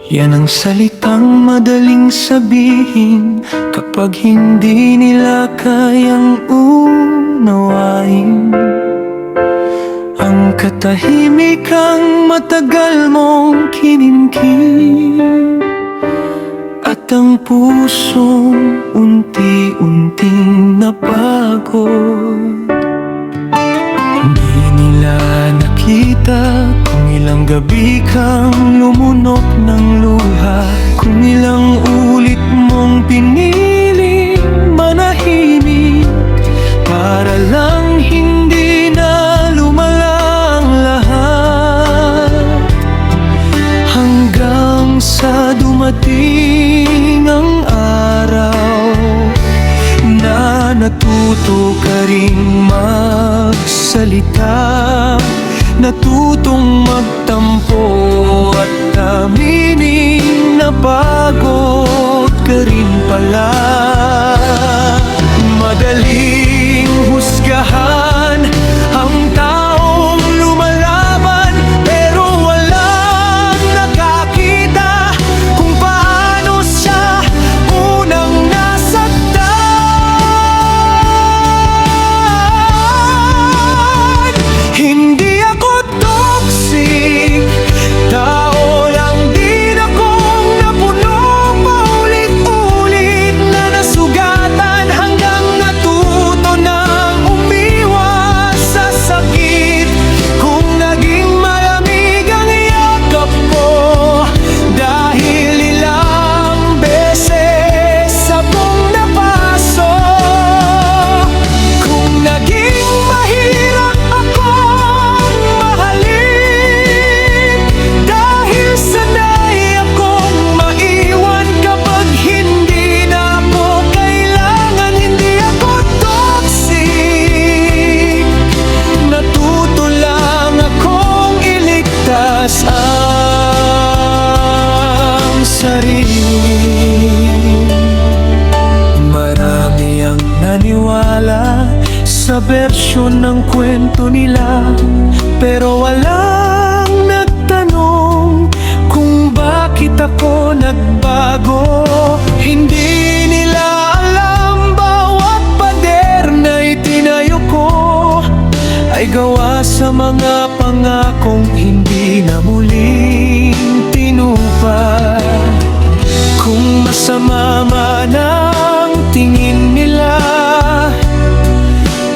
Yan ang salitang madaling sabihin kapag hindi nila kayang unawain ang katahimikang matagal mong kinimkim at ang pusong unti-unting napagod. Hindi nila nakita kung ilang gabi kang lumunok ng luha, kung ilang ulit mong piniling manahimik para lang hindi na lumala ang lahat, hanggang sa dumating ang araw na natuto ka ring magsalita, natutong magtampo at aminin na pagod ka rin pala. Madaling husgahan ang taong lumalaban, pero walang nakakita kung paano siya unang nasaktan. Hindi ako toxic, tao lang din akong napuno paulit-ulit na nasugatan, hanggang natuto nang umiwas sa sakit. Kung naging malamig ang yakap ko dahil ilang beses sabong napaso, kung naging mahirap akong mahalin dahil sanay akong maiwan kapag hindi na ako kailangan, hindi ako toxic, natuto lang akong iligtas ang sarili. Marami ang naniwala sa bersyon ng kwento nila, pero walang nagtanong kung bakit ako nagbago. Hindi nila alam bawat pader na itinayo ko ay gawa sa mga pangakong hindi na muling tinupad. Kung masama man ang tingin nila,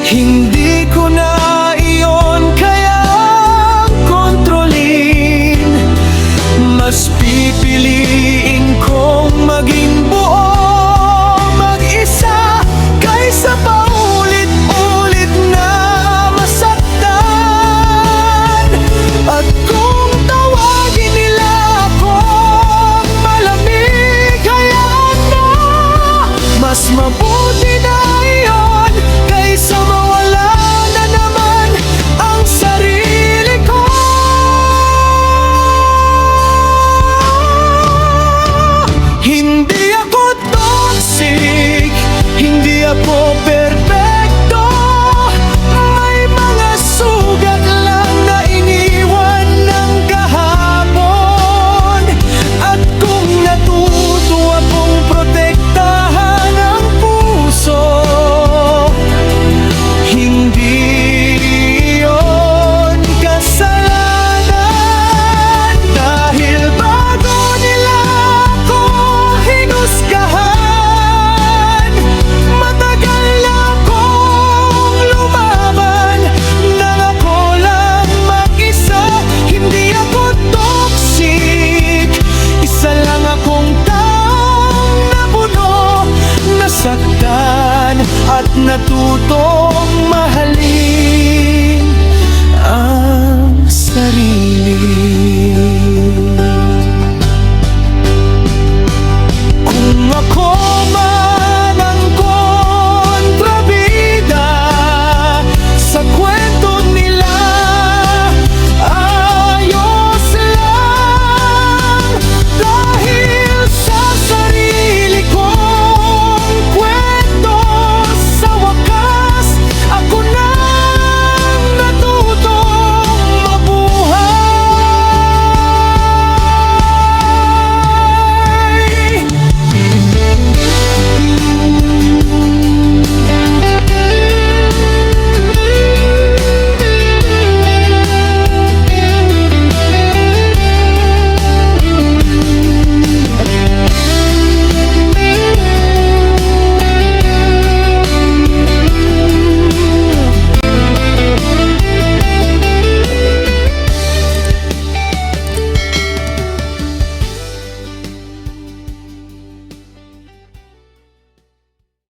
hindi ko na iyon kayang kontrolin. Mas pipiliin kong maging buo mag-isa kaysa paulit-ulit na masaktan. At kung tawagin nila akong malamig, hayaan na, mas mabuti na iyon kaysa mawala na naman ang sarili ko. Hindi ako toxic, hindi ako perfecto, may mga sugat lang na iniwan ng kahapon. At kung natuto akong protektahan ang puso, hindi yun kasalanan. Dahil bago nila ako hinusgahan, matagal na akong lumaban nang ako lang mag-isa. Hindi ako toxic, isa lang akong taong napuno, nasaktan at natuto